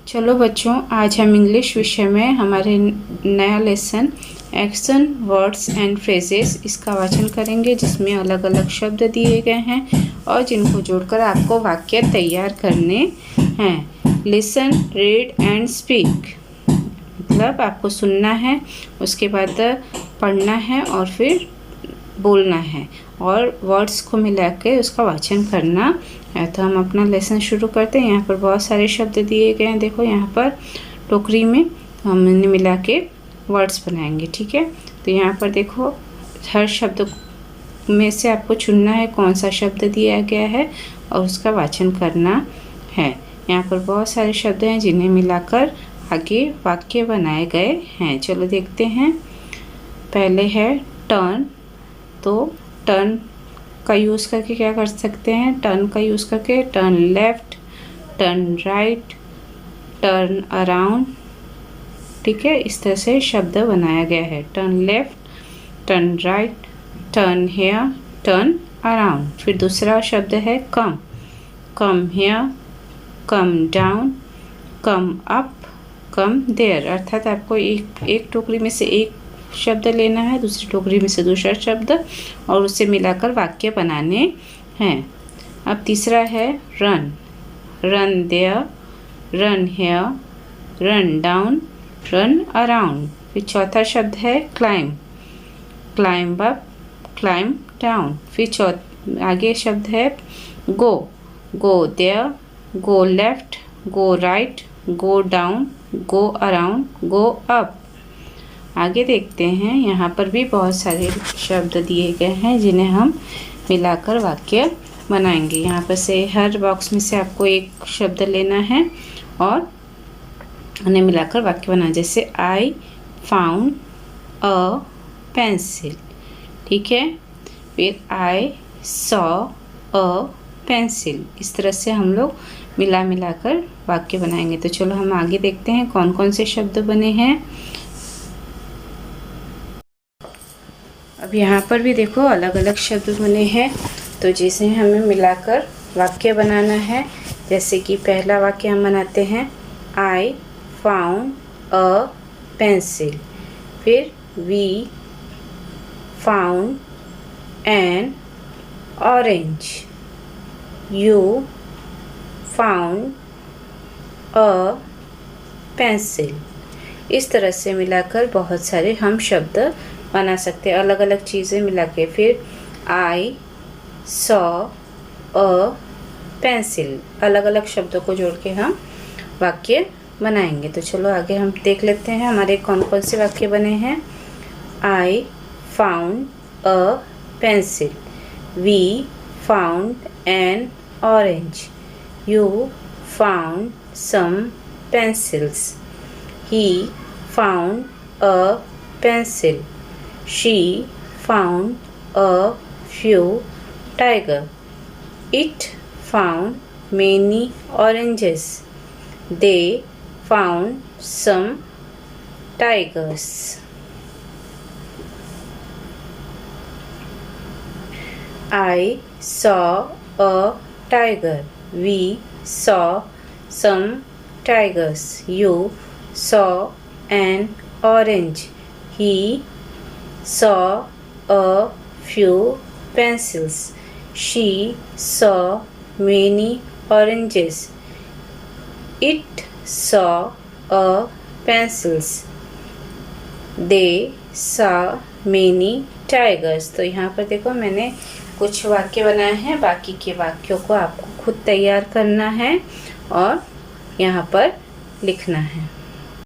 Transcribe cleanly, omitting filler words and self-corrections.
चलो बच्चों, आज हम इंग्लिश विषय में हमारे नया lesson action words and phrases इसका वाचन करेंगे, जिसमें अलग अलग शब्द दिए गए हैं और जिनको जोड़कर आपको वाक्य तैयार करने हैं। लिसन, रीड एंड स्पीक मतलब आपको सुनना है, उसके बाद पढ़ना है और फिर बोलना है और वर्ड्स को मिला के उसका वाचन करना है। तो हम अपना लेसन शुरू करते हैं। यहाँ पर बहुत सारे शब्द दिए गए हैं। देखो यहाँ पर टोकरी में हमने मिला के वर्ड्स बनाएंगे, ठीक है। तो यहाँ पर देखो, हर शब्द में से आपको चुनना है कौन सा शब्द दिया गया है और उसका वाचन करना है। यहाँ पर बहुत सारे शब्द हैं जिन्हें मिलाकर आगे वाक्य बनाए गए हैं। चलो देखते हैं। पहले है टर्न। तो टर्न का यूज़ करके क्या कर सकते हैं? टर्न का यूज़ करके turn left, turn right, turn around, ठीक है। इस तरह से शब्द बनाया गया है। Turn left, turn right, turn here, turn around. फिर दूसरा शब्द है come. Come here, come down, come up, come there. अर्थात आपको एक टोकरी में से एक शब्द लेना है, दूसरी टोकरी में से दूसरा शब्द और उससे मिलाकर वाक्य बनाने हैं। अब तीसरा है run. Run there, run here, run down, run around. फिर चौथा शब्द है climb. Climb up, climb down. फिर आगे शब्द है go. Go there, go left, go right, go down, go around, go up. आगे देखते हैं। यहाँ पर भी बहुत सारे शब्द दिए गए हैं जिन्हें हम मिलाकर वाक्य बनाएंगे। यहाँ पर से हर बॉक्स में से आपको एक शब्द लेना है और उन्हें मिलाकर वाक्य बनाना। जैसे आई फाउंड अ पेंसिल, ठीक है। फिर आई सॉ अ पेंसिल। इस तरह से हम लोग मिलाकर वाक्य बनाएंगे। तो चलो हम आगे देखते हैं कौन कौन से शब्द बने हैं। अब यहाँ पर भी देखो अलग अलग शब्द बने हैं, तो जिसे हमें मिलाकर वाक्य बनाना है। जैसे कि पहला वाक्य हम बनाते हैं आई फाउंड अ पेंसिल। फिर we found an orange. You found a pencil. इस तरह से मिलाकर बहुत सारे हम शब्द बना सकते हैं, अलग अलग चीज़ें मिला के। फिर आई सॉ अ पेंसिल। अलग अलग शब्दों को जोड़ के हम वाक्य बनाएंगे। तो चलो आगे हम देख लेते हैं हमारे कौन कौन से वाक्य बने हैं। I found a pencil. We found an orange. You found some pencils. He found a pencil. She found a few tiger. It found many oranges. They found some tigers. I saw a tiger. We saw some tigers. You saw an orange. He saw a few pencils. She saw many oranges. It saw a pencils. They saw many tigers. तो यहाँ पर देखो मैंने कुछ वाक्य बनाए हैं, बाकी के वाक्यों को आपको खुद तैयार करना है और यहाँ पर लिखना है।